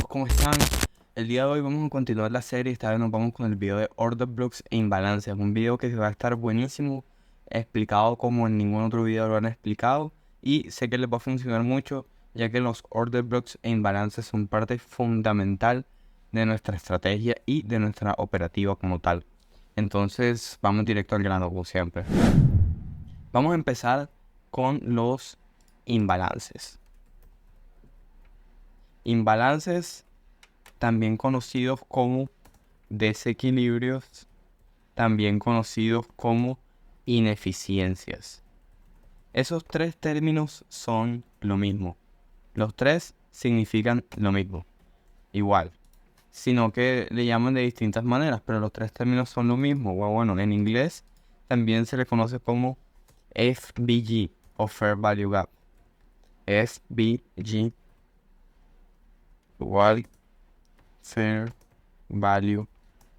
¿cómo están? El día de hoy vamos a continuar la serie. Esta vez nos vamos con el video de order blocks e imbalances. Un video que va a estar buenísimo, explicado como en ningún otro video lo han explicado. Y sé que les va a funcionar mucho, ya que los order blocks e imbalances son parte fundamental de nuestra estrategia y de nuestra operativa como tal. Entonces vamos directo al grano como siempre. Vamos a empezar con los imbalances. Imbalances, también conocidos como desequilibrios, también conocidos como ineficiencias. Esos tres términos son lo mismo. Los tres significan lo mismo, igual, sino que le llaman de distintas maneras, pero los tres términos son lo mismo. Bueno, en inglés también se le conoce como FVG o Fair Value Gap. FVG igual Fair Value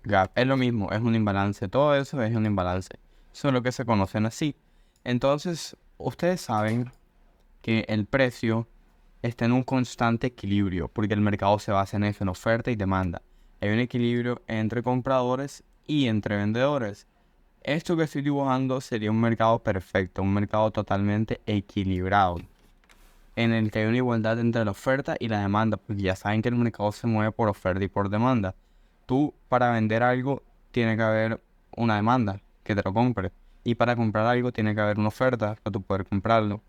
Gap. Es lo mismo, es un imbalance. Todo eso es un imbalance. Solo que se conocen así. Entonces, ustedes saben que el precio está en un constante equilibrio, porque el mercado se basa en eso, en oferta y demanda. Hay un equilibrio entre compradores y entre vendedores. Esto que estoy dibujando sería un mercado perfecto, un mercado totalmente equilibrado, en el que hay una igualdad entre la oferta y la demanda, porque ya saben que el mercado se mueve por oferta y por demanda. Tú, para vender algo, tiene que haber una demanda que te lo compre, y para comprar algo tiene que haber una oferta para tú poder comprarlo.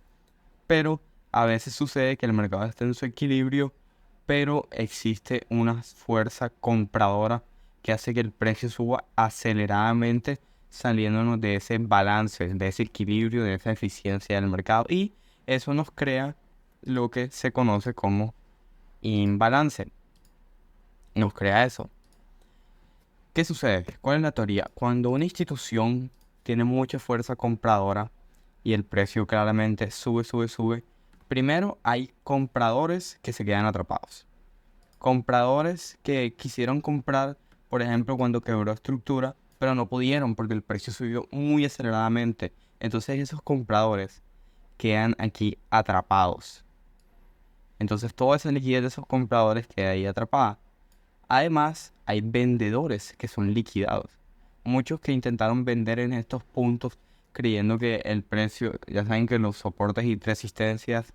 Pero a veces sucede que el mercado está en su equilibrio, pero existe una fuerza compradora que hace que el precio suba aceleradamente, saliéndonos de ese balance, de ese equilibrio, de esa eficiencia del mercado, y eso nos crea lo que se conoce como imbalance. Nos crea eso. ¿Qué sucede? ¿Cuál es la teoría? Cuando una institución tiene mucha fuerza compradora y el precio claramente sube, primero hay compradores que se quedan atrapados. Compradores que quisieron comprar, por ejemplo, cuando quebró estructura, pero no pudieron porque el precio subió muy aceleradamente. Entonces esos compradores quedan aquí atrapados. Entonces toda esa liquidez de esos compradores queda ahí atrapada. Además, hay vendedores que son liquidados. Muchos que intentaron vender en estos puntos creyendo que el precio, ya saben que los soportes y resistencias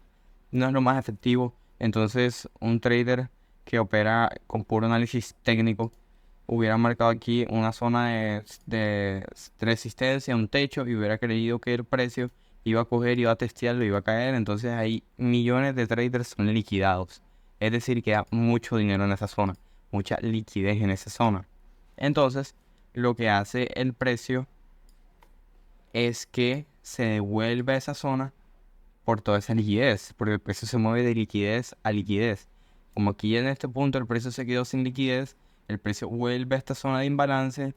no es lo más efectivo. Entonces, un trader que opera con puro análisis técnico hubiera marcado aquí una zona de resistencia, un techo, y hubiera creído que el precio iba a coger, iba a testearlo, iba a caer. Entonces, hay millones de traders son liquidados. Es decir, que hay mucho dinero en esa zona, mucha liquidez en esa zona. Entonces, lo que hace el precio es que se devuelve a esa zona por toda esa liquidez, porque el precio se mueve de liquidez a liquidez. Como aquí en este punto el precio se quedó sin liquidez, el precio vuelve a esta zona de imbalance,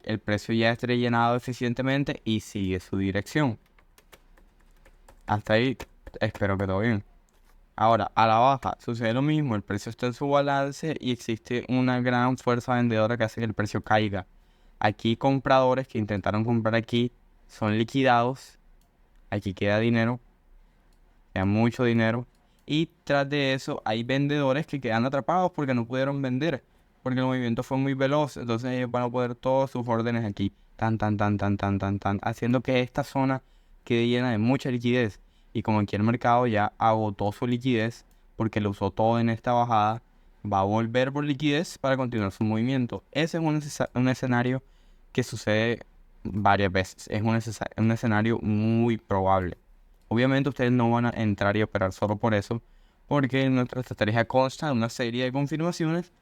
el precio ya está rellenado eficientemente y sigue su dirección. Hasta ahí espero que todo bien. Ahora, a la baja sucede lo mismo, el precio está en su balance y existe una gran fuerza vendedora que hace que el precio caiga. Aquí compradores que intentaron comprar aquí son liquidados, aquí queda dinero, queda mucho dinero, y tras de eso hay vendedores que quedan atrapados porque no pudieron vender, porque el movimiento fue muy veloz. Entonces ellos van a poner todas sus órdenes aquí, haciendo que esta zona quede llena de mucha liquidez. Y como aquí el mercado ya agotó su liquidez porque lo usó todo en esta bajada, va a volver por liquidez para continuar su movimiento. Ese es un escenario que sucede varias veces. Es un escenario muy probable. Obviamente ustedes no van a entrar y operar solo por eso, porque nuestra estrategia consta de una serie de confirmaciones,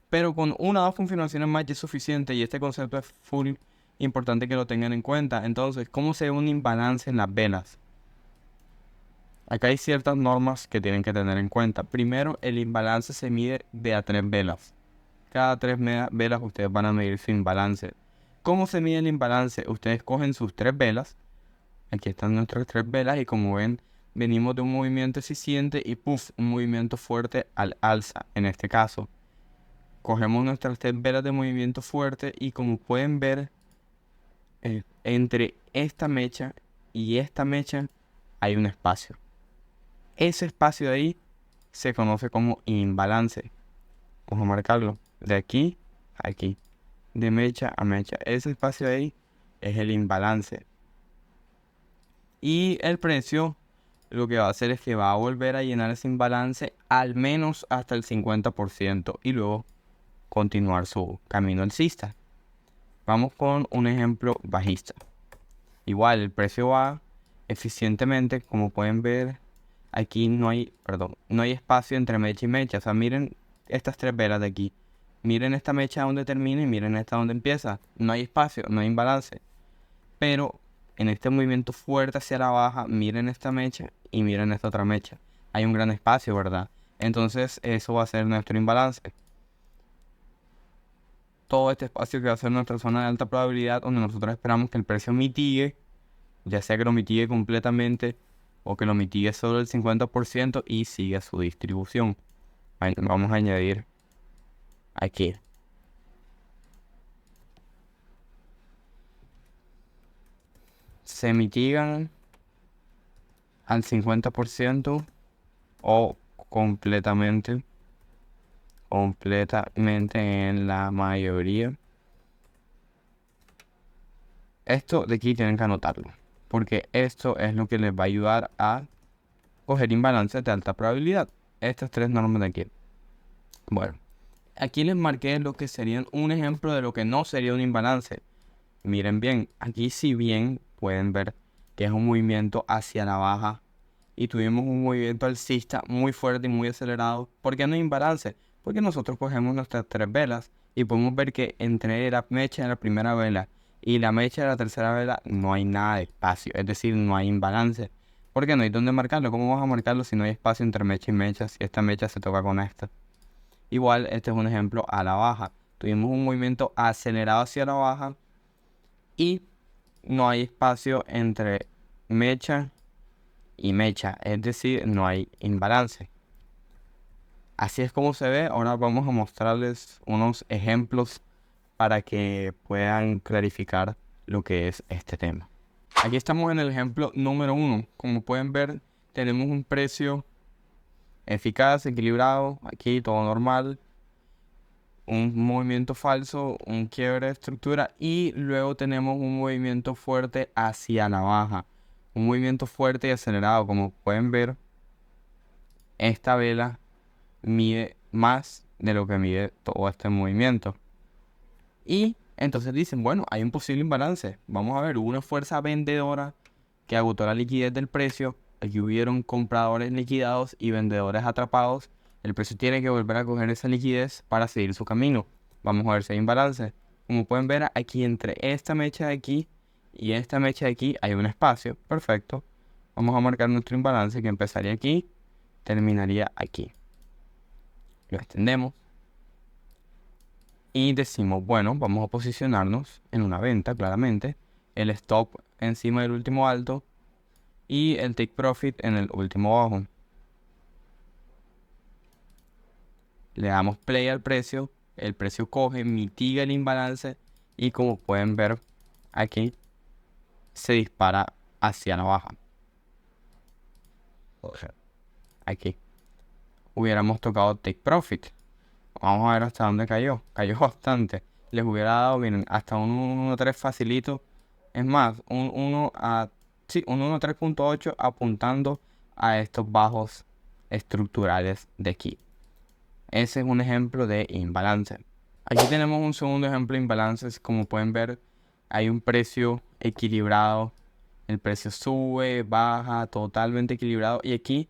pero con una o dos confirmaciones más ya es suficiente, y este concepto es full importante que lo tengan en cuenta. Entonces, ¿cómo se ve un imbalance en las velas? Acá hay ciertas normas que tienen que tener en cuenta. Primero, el imbalance se mide de a 3 velas. Cada 3 velas ustedes van a medir su imbalance. ¿Cómo se mide el imbalance? Ustedes cogen sus 3 velas. Aquí están nuestras 3 velas y como ven, venimos de un movimiento eficiente y ¡puf!, un movimiento fuerte al alza. En este caso, cogemos nuestras 3 velas de movimiento fuerte y como pueden ver, entre esta mecha y esta mecha hay un espacio. Ese espacio de ahí se conoce como imbalance. Vamos a marcarlo. De aquí a aquí. De mecha a mecha. Ese espacio ahí es el imbalance. Y el precio lo que va a hacer es que va a volver a llenar ese imbalance al menos hasta el 50% y luego continuar su camino alcista. Vamos con un ejemplo bajista. Igual el precio va eficientemente, como pueden ver, aquí no hay espacio entre mecha y mecha. O sea, miren estas tres velas de aquí. Miren esta mecha donde termina y miren esta donde empieza. No hay espacio, no hay imbalance. Pero en este movimiento fuerte hacia la baja, miren esta mecha y miren esta otra mecha. Hay un gran espacio, ¿verdad? Entonces eso va a ser nuestro imbalance. Todo este espacio que va a ser nuestra zona de alta probabilidad, donde nosotros esperamos que el precio mitigue, ya sea que lo mitigue completamente o que lo mitigue solo el 50% y siga su distribución. Vamos a añadir aquí. Se mitigan al 50% o completamente en la mayoría. Esto de aquí tienen que anotarlo, porque esto es lo que les va a ayudar a coger imbalances de alta probabilidad. Estas tres normas de aquí. Bueno, aquí les marqué lo que serían un ejemplo de lo que no sería un imbalance. Miren bien, aquí si bien pueden ver que es un movimiento hacia la baja y tuvimos un movimiento alcista muy fuerte y muy acelerado. ¿Por qué no hay imbalance? Porque nosotros cogemos nuestras tres velas y podemos ver que entre la mecha de la primera vela y la mecha de la tercera vela no hay nada de espacio, es decir, no hay imbalance. Porque no hay dónde marcarlo. ¿Cómo vamos a marcarlo si no hay espacio entre mecha y mecha? Si esta mecha se toca con esta. Igual, este es un ejemplo a la baja. Tuvimos un movimiento acelerado hacia la baja y no hay espacio entre mecha y mecha, es decir, no hay imbalance. Así es como se ve. Ahora vamos a mostrarles unos ejemplos para que puedan clarificar lo que es este tema. Aquí estamos en el ejemplo número 1. Como pueden ver, tenemos un precio eficaz, equilibrado, aquí todo normal, un movimiento falso, un quiebre de estructura y luego tenemos un movimiento fuerte hacia la baja, un movimiento fuerte y acelerado. Como pueden ver, esta vela mide más de lo que mide todo este movimiento. Y entonces dicen, bueno, hay un posible imbalance. Vamos a ver, hubo una fuerza vendedora que agotó la liquidez del precio. Aquí hubieron compradores liquidados y vendedores atrapados. El precio tiene que volver a coger esa liquidez para seguir su camino. Vamos a ver si hay imbalance. Como pueden ver, aquí entre esta mecha de aquí y esta mecha de aquí hay un espacio. Perfecto. Vamos a marcar nuestro imbalance que empezaría aquí, terminaría aquí. Lo extendemos y decimos, bueno, vamos a posicionarnos en una venta, claramente. El stop encima del último alto y el take profit en el último bajo. Le damos play al precio, el precio coge, mitiga el imbalance y como pueden ver aquí se dispara hacia la baja. Aquí hubiéramos tocado take profit. Vamos a ver hasta dónde cayó. Cayó bastante. Les hubiera dado, miren, hasta un 1.13 facilito. Es más, un 1.13.8 apuntando a estos bajos estructurales de aquí. Ese es un ejemplo de imbalance. Aquí tenemos un segundo ejemplo de imbalances. Como pueden ver, hay un precio equilibrado. El precio sube, baja, totalmente equilibrado. Y aquí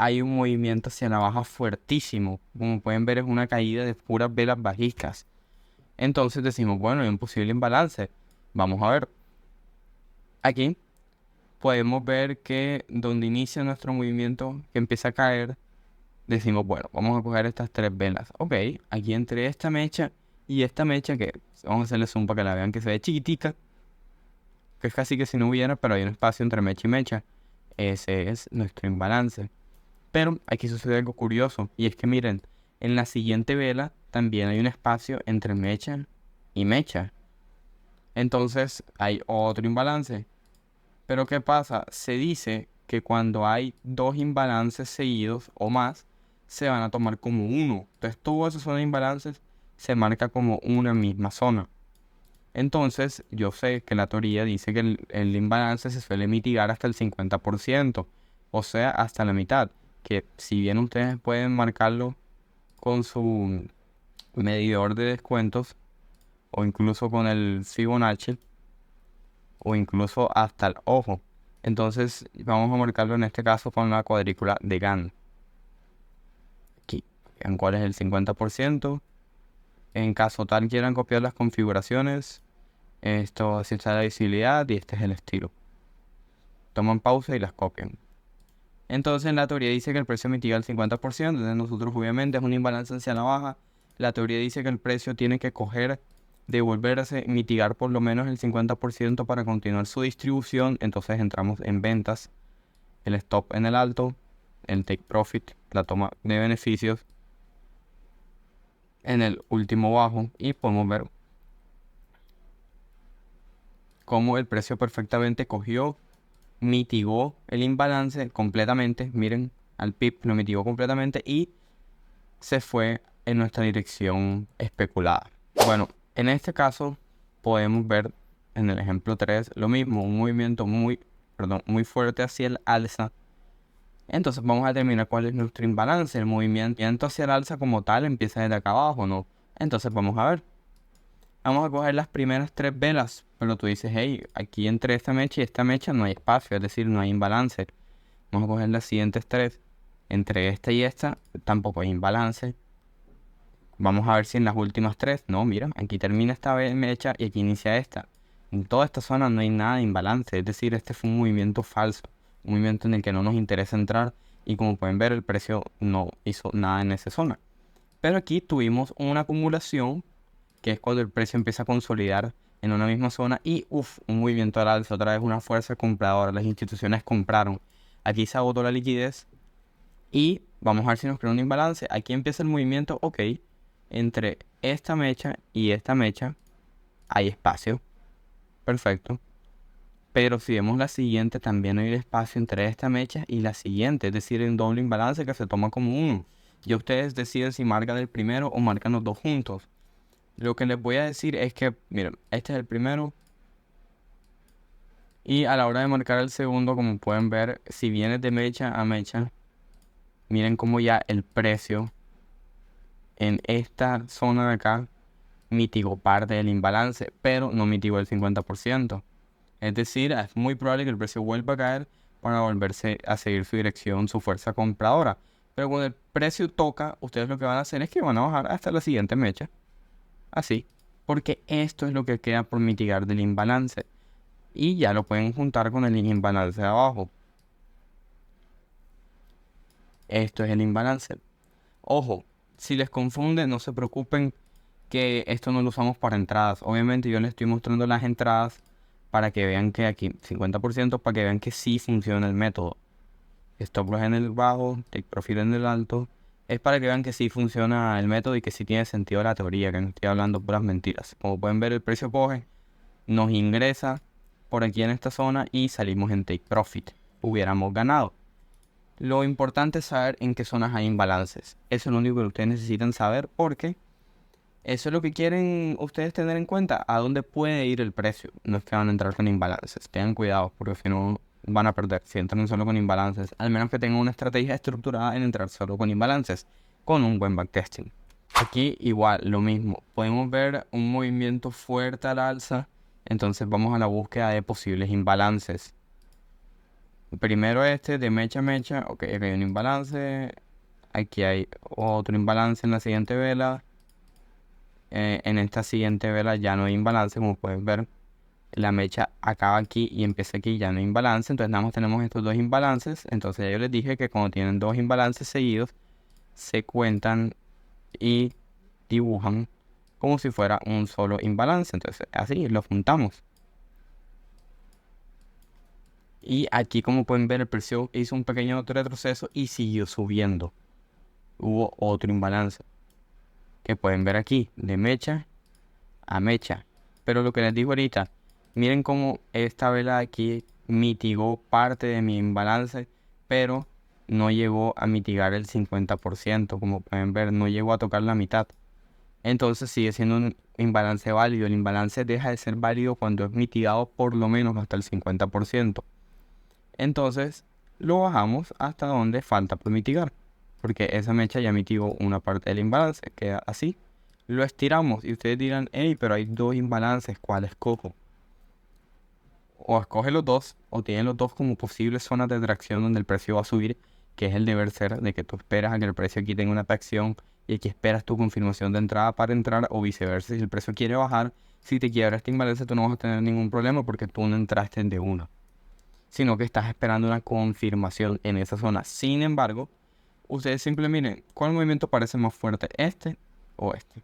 hay un movimiento hacia la baja fuertísimo. Como pueden ver, es una caída de puras velas bajistas. Entonces decimos, bueno, hay un posible imbalance. Vamos a ver. Aquí podemos ver que donde inicia nuestro movimiento, que empieza a caer, decimos, bueno, vamos a coger estas tres velas. Ok, aquí entre esta mecha y esta mecha, que vamos a hacerle zoom para que la vean que se ve chiquitica, que es casi que si no hubiera, pero hay un espacio entre mecha y mecha. Ese es nuestro imbalance. Pero aquí sucede algo curioso, y es que miren, en la siguiente vela también hay un espacio entre mecha y mecha. Entonces hay otro imbalance. Pero ¿qué pasa? Se dice que cuando hay dos imbalances seguidos o más, se van a tomar como uno. Entonces todas esas zonas de imbalances se marca como una misma zona. Entonces yo sé que la teoría dice que el imbalance se suele mitigar hasta el 50%, o sea, hasta la mitad. Que si bien ustedes pueden marcarlo con su medidor de descuentos, o incluso con el Fibonacci, o incluso hasta el ojo. Entonces vamos a marcarlo en este caso con la cuadrícula de Gann. Aquí, en cuál es el 50%. En caso tal quieran copiar las configuraciones, esto así está la visibilidad y este es el estilo. Toman pausa y las copian. Entonces la teoría dice que el precio mitiga el 50%, entonces nosotros obviamente es un imbalance hacia la baja. La teoría dice que el precio tiene que devolverse, mitigar por lo menos el 50% para continuar su distribución. Entonces entramos en ventas, el stop en el alto, el take profit, la toma de beneficios en el último bajo, y podemos ver cómo el precio perfectamente cogió, mitigó el imbalance completamente. Miren, al PIB lo mitigó completamente y se fue en nuestra dirección especulada. Bueno, en este caso podemos ver en el ejemplo 3 lo mismo, un movimiento muy fuerte hacia el alza. Entonces vamos a determinar cuál es nuestro imbalance. El movimiento hacia el alza como tal empieza desde acá abajo, ¿no? Entonces vamos a ver. Vamos a coger las primeras 3 velas, pero tú dices, hey, aquí entre esta mecha y esta mecha no hay espacio, es decir, no hay imbalance. Vamos a coger las siguientes 3. Entre esta y esta tampoco hay imbalance. Vamos a ver si en las últimas 3, no, mira, aquí termina esta mecha y aquí inicia esta. En toda esta zona no hay nada de imbalance, es decir, este fue un movimiento falso, un movimiento en el que no nos interesa entrar, y como pueden ver el precio no hizo nada en esa zona. Pero aquí tuvimos una acumulación, que es cuando el precio empieza a consolidar en una misma zona y un movimiento al alza, otra vez una fuerza compradora, las instituciones compraron. Aquí se agotó la liquidez y vamos a ver si nos crea un imbalance. Aquí empieza el movimiento, ok, entre esta mecha y esta mecha hay espacio, perfecto. Pero si vemos la siguiente, también hay espacio entre esta mecha y la siguiente, es decir, un doble imbalance que se toma como uno. Y ustedes deciden si marcan el primero o marcan los dos juntos. Lo que les voy a decir es que, miren, este es el primero. Y a la hora de marcar el segundo, como pueden ver, si viene de mecha a mecha, miren cómo ya el precio en esta zona de acá mitigó parte del imbalance, pero no mitigó el 50%. Es decir, es muy probable que el precio vuelva a caer para volverse a seguir su dirección, su fuerza compradora. Pero cuando el precio toca, ustedes lo que van a hacer es que van a bajar hasta la siguiente mecha. Así. Porque esto es lo que queda por mitigar del imbalance. Y ya lo pueden juntar con el imbalance de abajo. Esto es el imbalance. Ojo, si les confunde, no se preocupen que esto no lo usamos para entradas. Obviamente yo les estoy mostrando las entradas para que vean que aquí 50%, para que vean que sí funciona el método. Stop loss en el bajo, take profit en el alto. Es para que vean que sí funciona el método y que sí tiene sentido la teoría, que no estoy hablando puras mentiras. Como pueden ver, el precio coge, nos ingresa por aquí en esta zona y salimos en take profit. Hubiéramos ganado. Lo importante es saber en qué zonas hay imbalances. Eso es lo único que ustedes necesitan saber, porque eso es lo que quieren ustedes tener en cuenta, a dónde puede ir el precio. No es que van a entrar con imbalances. Tengan cuidado, porque si no van a perder si entran solo con imbalances. Al menos que tengan una estrategia estructurada en entrar solo con imbalances, con un buen backtesting. Aquí igual, lo mismo. Podemos ver un movimiento fuerte al alza. Entonces vamos a la búsqueda de posibles imbalances. Primero este de mecha a mecha. Ok, aquí hay un imbalance. Aquí hay otro imbalance en la siguiente vela. En esta siguiente vela ya no hay imbalance, como pueden ver. La mecha acaba aquí y empieza aquí, ya no hay imbalance. Entonces nada más tenemos estos dos imbalances. Entonces ya yo les dije que cuando tienen dos imbalances seguidos, se cuentan y dibujan como si fuera un solo imbalance. Entonces así lo juntamos. Y aquí, como pueden ver, el precio hizo un pequeño retroceso y siguió subiendo. Hubo otro imbalance que pueden ver aquí, de mecha a mecha. Pero lo que les digo ahorita, miren cómo esta vela aquí mitigó parte de mi imbalance, pero no llegó a mitigar el 50%, como pueden ver, no llegó a tocar la mitad. Entonces sigue siendo un imbalance válido. El imbalance deja de ser válido cuando es mitigado por lo menos hasta el 50%. Entonces lo bajamos hasta donde falta por mitigar, porque esa mecha ya mitigó una parte del imbalance, queda así. Lo estiramos y ustedes dirán, hey, pero hay dos imbalances, ¿cuál escojo? O escoge los dos, o tienen los dos como posibles zonas de atracción donde el precio va a subir, que es el deber ser de que tú esperas a que el precio aquí tenga una atracción y aquí esperas tu confirmación de entrada para entrar, o viceversa. Si el precio quiere bajar, si te quiebra este imbalance, tú no vas a tener ningún problema porque tú no entraste de una, sino que estás esperando una confirmación en esa zona. Sin embargo, ustedes simplemente miren, ¿cuál movimiento parece más fuerte? ¿Este o este?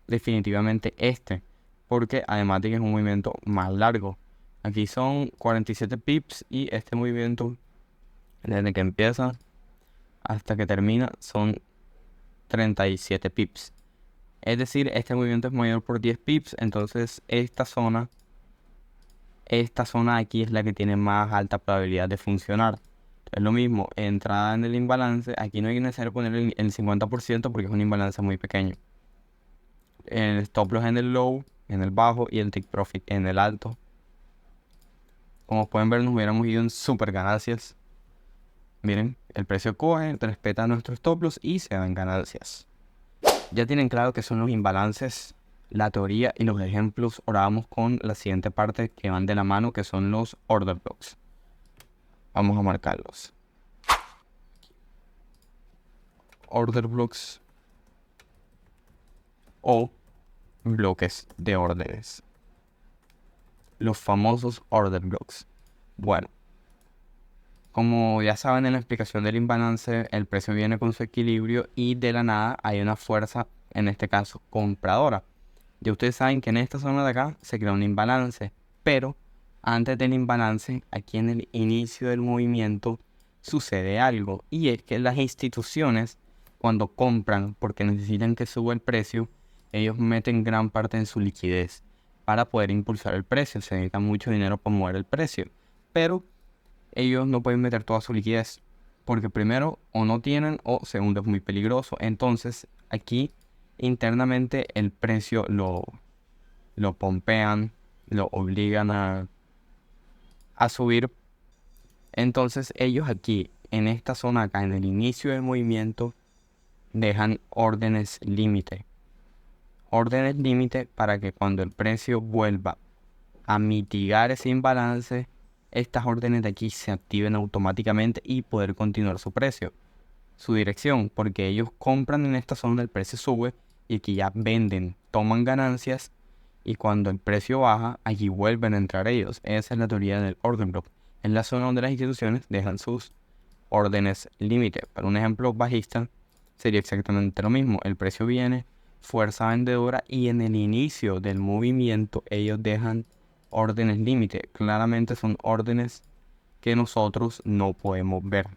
Definitivamente este, porque además de que es un movimiento más largo. Aquí son 47 pips y este movimiento, desde que empieza hasta que termina, son 37 pips. Es decir, este movimiento es mayor por 10 pips, entonces esta zona aquí es la que tiene más alta probabilidad de funcionar. Es lo mismo, entrada en el imbalance, aquí no hay necesario poner el 50% porque es un imbalance muy pequeño. El stop loss en el low, en el bajo, y el take profit en el alto. Como pueden ver, nos hubiéramos ido en super ganancias. Miren, el precio coge, respeta nuestros stop loss y se dan ganancias. Ya tienen claro qué son los imbalances, la teoría y los ejemplos. Ahora vamos con la siguiente parte que van de la mano, que son los order blocks. Vamos a marcarlos. Order blocks o bloques de órdenes. Los famosos order blocks. Bueno, como ya saben, en la explicación del imbalance, el precio viene con su equilibrio y de la nada hay una fuerza, en este caso compradora. Ya ustedes saben que en esta zona de acá se crea un imbalance, pero antes del imbalance, aquí en el inicio del movimiento, sucede algo, y es que las instituciones, cuando compran porque necesitan que suba el precio, ellos meten gran parte de su liquidez para poder impulsar el precio. Se necesita mucho dinero para mover el precio, pero ellos no pueden meter toda su liquidez, porque primero o no tienen o segundo es muy peligroso. Entonces aquí internamente el precio lo pompean, lo obligan a subir. Entonces ellos aquí en esta zona acá en el inicio del movimiento dejan órdenes límite. Órdenes límite para que cuando el precio vuelva a mitigar ese imbalance, estas órdenes de aquí se activen automáticamente y poder continuar su precio, su dirección, porque ellos compran en esta zona, el precio sube y aquí ya venden, toman ganancias, y cuando el precio baja, allí vuelven a entrar ellos. Esa es la teoría del order block. Es la zona donde las instituciones dejan sus órdenes límite. Para un ejemplo bajista sería exactamente lo mismo. El precio viene, fuerza vendedora, y en el inicio del movimiento ellos dejan órdenes límite. Claramente son órdenes que nosotros no podemos ver.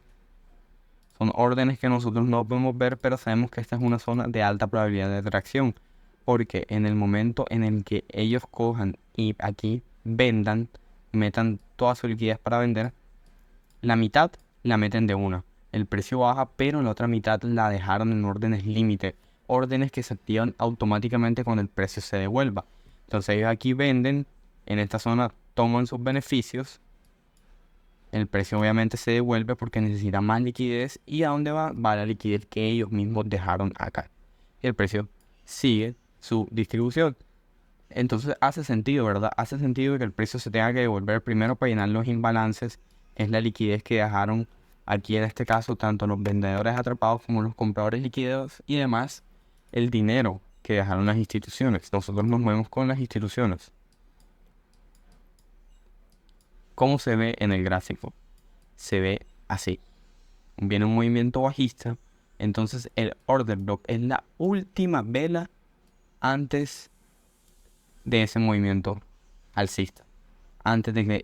Son órdenes que nosotros no podemos ver, pero sabemos que esta es una zona de alta probabilidad de atracción. Porque en el momento en el que ellos cojan y aquí vendan, metan toda su liquidez para vender, la mitad la meten de una. El precio baja, pero la otra mitad la dejaron en órdenes límite. Órdenes que se activan automáticamente cuando el precio se devuelva. Entonces ellos aquí venden, en esta zona toman sus beneficios. El precio obviamente se devuelve porque necesita más liquidez. ¿Y a dónde va? Va la liquidez que ellos mismos dejaron acá. Y el precio sigue su distribución. Entonces hace sentido, ¿verdad? Hace sentido que el precio se tenga que devolver primero para llenar los imbalances. Es la liquidez que dejaron aquí en este caso tanto los vendedores atrapados como los compradores liquidados, y además el dinero que dejaron las instituciones. Nosotros nos movemos con las instituciones. ¿Cómo se ve en el gráfico? Se ve así. Viene un movimiento bajista. Entonces el order block es la última vela antes de ese movimiento alcista, antes de que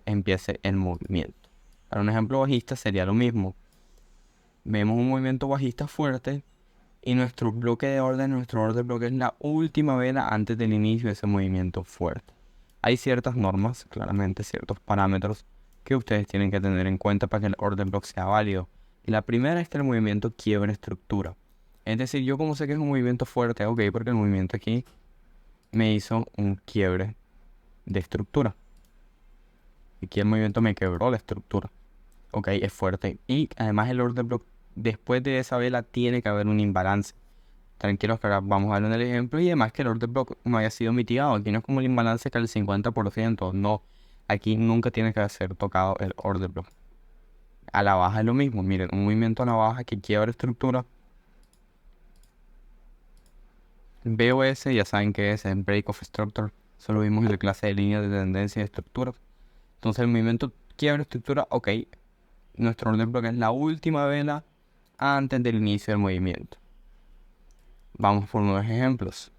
empiece el movimiento. Para un ejemplo bajista sería lo mismo. Vemos un movimiento bajista fuerte y nuestro bloque de orden, nuestro order block es la última vela antes del inicio de ese movimiento fuerte. Hay ciertas normas, claramente ciertos parámetros que ustedes tienen que tener en cuenta para que el order block sea válido. Y la primera es que el movimiento quiebra estructura. Es decir, yo como sé que es un movimiento fuerte, ok, porque el movimiento aquí me hizo un quiebre de estructura. Aquí el movimiento me quebró la estructura. Ok, es fuerte. Y además el order block, después de esa vela tiene que haber un imbalance. Tranquilos que ahora vamos a ver el ejemplo. Y además que el order block no haya sido mitigado. Aquí no es como el imbalance que al 50%. No, aquí nunca tiene que ser tocado el order block. A la baja es lo mismo. Miren, un movimiento a la baja que quiebra estructura. BOS, ya saben que es el Break of Structure. Eso lo vimos en la clase de líneas de tendencia de estructura. Entonces el movimiento quiebra estructura, ok. Nuestro order block es la última vela antes del inicio del movimiento. Vamos por unos ejemplos.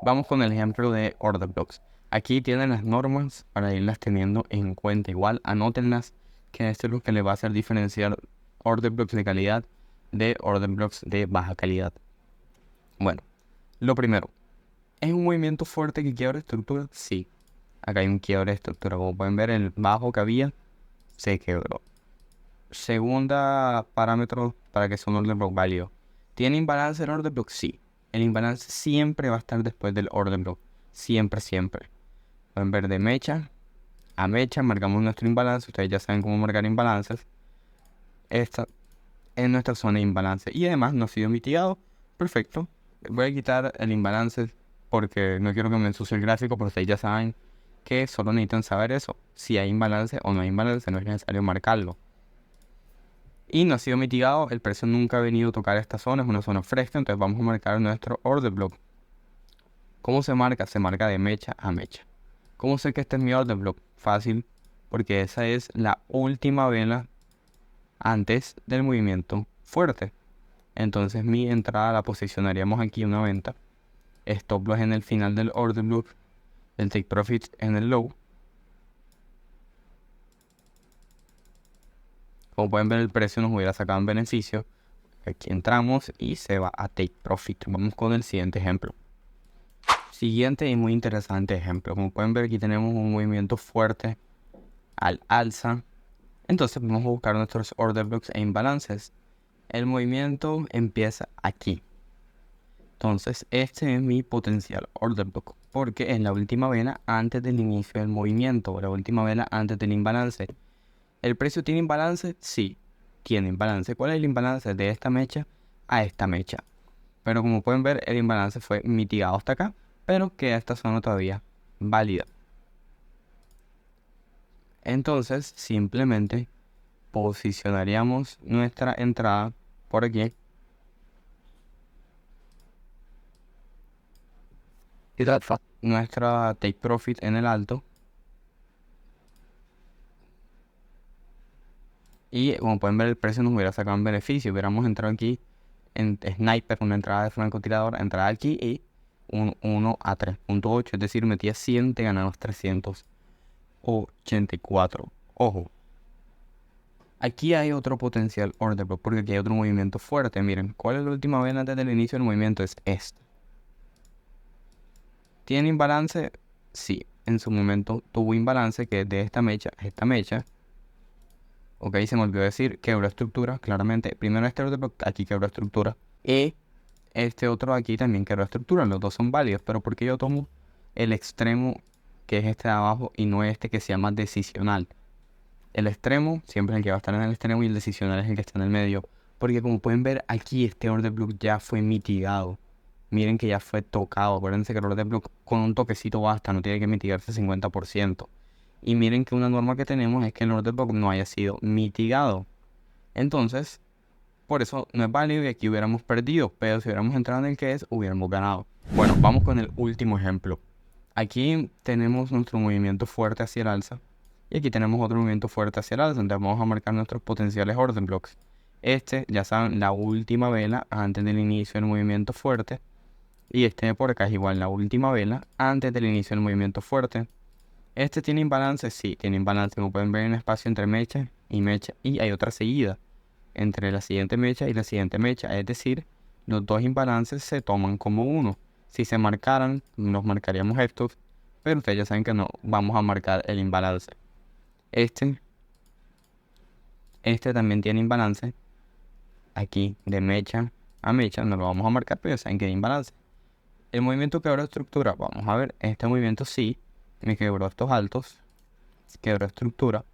Vamos con el ejemplo de order blocks. Aquí tienen las normas para irlas teniendo en cuenta. Igual anótenlas, que esto es lo que les va a hacer diferenciar order blocks de calidad de order blocks de baja calidad. Bueno, lo primero, ¿es un movimiento fuerte que quiebra estructura? Sí. Acá hay un quiebre de estructura. Como pueden ver, el bajo que había se quebró. Segunda parámetro para que sea un order block válido. ¿Tiene imbalance el order block? Sí. El imbalance siempre va a estar después del order block. Siempre, siempre. Pueden ver de mecha a mecha, marcamos nuestro imbalance. Ustedes ya saben cómo marcar imbalances. Esta es nuestra zona de imbalance. Y además no ha sido mitigado. Perfecto. Voy a quitar el imbalance porque no quiero que me ensucie el gráfico, pero ustedes ya saben que solo necesitan saber eso. Si hay imbalance o no hay imbalance, no es necesario marcarlo. Y no ha sido mitigado, el precio nunca ha venido a tocar esta zona, es una zona fresca, entonces vamos a marcar nuestro order block. ¿Cómo se marca? Se marca de mecha a mecha. ¿Cómo sé que este es mi order block? Fácil, porque esa es la última vela antes del movimiento fuerte. Entonces mi entrada la posicionaríamos aquí una venta, stop loss en el final del order block, el take profit en el low. Como pueden ver, el precio nos hubiera sacado en beneficio. Aquí entramos y se va a take profit. Vamos con el siguiente ejemplo. Siguiente y muy interesante ejemplo. Como pueden ver, aquí tenemos un movimiento fuerte al alza. Entonces vamos a buscar nuestros order blocks e imbalances. El movimiento empieza aquí. Entonces este es mi potencial order block, porque es la última vela antes del inicio del movimiento, o la última vela antes del imbalance. ¿El precio tiene imbalance? Sí, tiene imbalance. ¿Cuál es el imbalance de esta mecha a esta mecha? Pero como pueden ver, el imbalance fue mitigado hasta acá, pero queda esta zona todavía válida. Entonces, simplemente posicionaríamos nuestra entrada por aquí. Y nuestra take profit en el alto. Y como pueden ver, el precio nos hubiera sacado un beneficio. Hubiéramos entrado aquí en sniper, una entrada de francotirador, entrada aquí y un 1 a 3.8. Es decir, metía 100, te ganamos 384. Ojo. Aquí hay otro potencial order block porque aquí hay otro movimiento fuerte. Miren, ¿cuál es la última vela antes del inicio del movimiento? Es esta. ¿Tiene imbalance? Sí. En su momento tuvo imbalance, que es de esta mecha a esta mecha. Ok, se me olvidó decir, quebró estructura, claramente. Primero este order block, aquí quebró estructura. Y este otro aquí también quebró estructura. Los dos son válidos, pero ¿por qué yo tomo el extremo que es este de abajo y no este que se llama decisional? El extremo siempre es el que va a estar en el extremo y el decisional es el que está en el medio. Porque como pueden ver aquí, este order block ya fue mitigado. Miren que ya fue tocado. Acuérdense que el order block con un toquecito basta, no tiene que mitigarse 50%. Y miren que una norma que tenemos es que el order block no haya sido mitigado. Entonces, por eso no es válido y aquí hubiéramos perdido. Pero si hubiéramos entrado en el que es, hubiéramos ganado. Bueno, vamos con el último ejemplo. Aquí tenemos nuestro movimiento fuerte hacia el alza. Y aquí tenemos otro movimiento fuerte hacia el alza, donde vamos a marcar nuestros potenciales order blocks. Este, ya saben, la última vela antes del inicio del movimiento fuerte. Y este de por acá es igual, la última vela antes del inicio del movimiento fuerte. ¿Este tiene imbalance? Sí, tiene imbalance. Como pueden ver, hay un espacio entre mecha. Y hay otra seguida entre la siguiente mecha y la siguiente mecha. Es decir, los dos imbalances se toman como uno. Si se marcaran, nos marcaríamos estos. Pero ustedes ya saben que no vamos a marcar el imbalance. Este Este también tiene imbalance. Aquí de mecha a mecha no lo vamos a marcar, pero ya saben que hay imbalance. El movimiento quebró estructura. Vamos a ver, este movimiento sí me quebró estos altos, quebró estructura.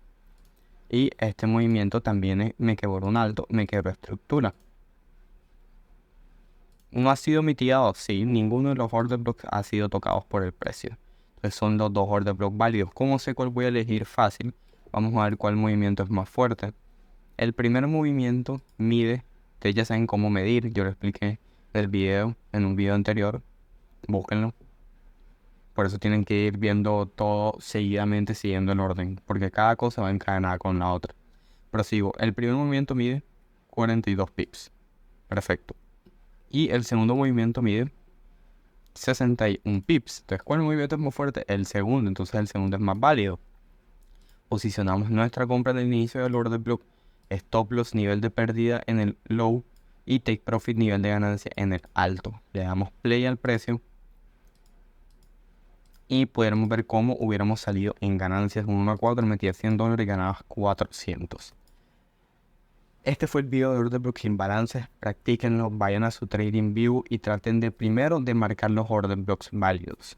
Y este movimiento también me quebró un alto, me quebró estructura. No ha sido mitigado, sí, ninguno de los order blocks ha sido tocados por el precio. Entonces son los dos order blocks válidos. ¿Cómo sé cuál voy a elegir? Fácil. Vamos a ver cuál movimiento es más fuerte. El primer movimiento mide, ustedes ya saben cómo medir, yo lo expliqué en un video anterior, búsquenlo. Por eso tienen que ir viendo todo seguidamente, siguiendo el orden, porque cada cosa va encadenada con la otra. Prosigo, el primer movimiento mide 42 pips, perfecto. Y el segundo movimiento mide 61 pips. Entonces, ¿cuál movimiento es más fuerte? El segundo, entonces el segundo es más válido. Posicionamos nuestra compra en el inicio del order block, stop loss nivel de pérdida en el low y take profit nivel de ganancia en el alto. Le damos play al precio y podremos ver cómo hubiéramos salido en ganancias. Un 1 a 4 metías $100 y ganabas 400. Este fue el video de order block sin balances. Practíquenlo, vayan a su trading view y traten de primero de marcar los order blocks válidos.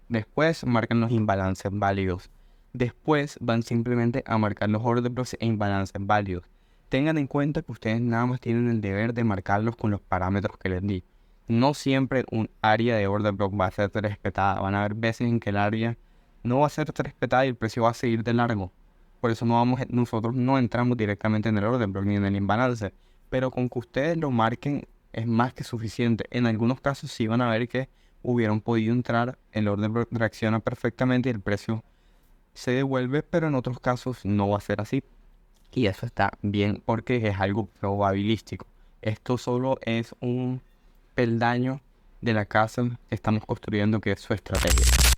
Después marcan los imbalances válidos. Después van simplemente a marcar los order blocks e imbalances válidos. Tengan en cuenta que ustedes nada más tienen el deber de marcarlos con los parámetros que les di. No siempre un área de order block va a ser respetada. Van a haber veces en que el área no va a ser respetada y el precio va a seguir de largo. Por eso nosotros no entramos directamente en el order block ni en el imbalance. Pero con que ustedes lo marquen es más que suficiente. En algunos casos sí van a ver que hubieran podido entrar, el order block reacciona perfectamente y el precio se devuelve, pero en otros casos no va a ser así. Y eso está bien porque es algo probabilístico. Esto solo es un peldaño de la casa que estamos construyendo, que es su estrategia.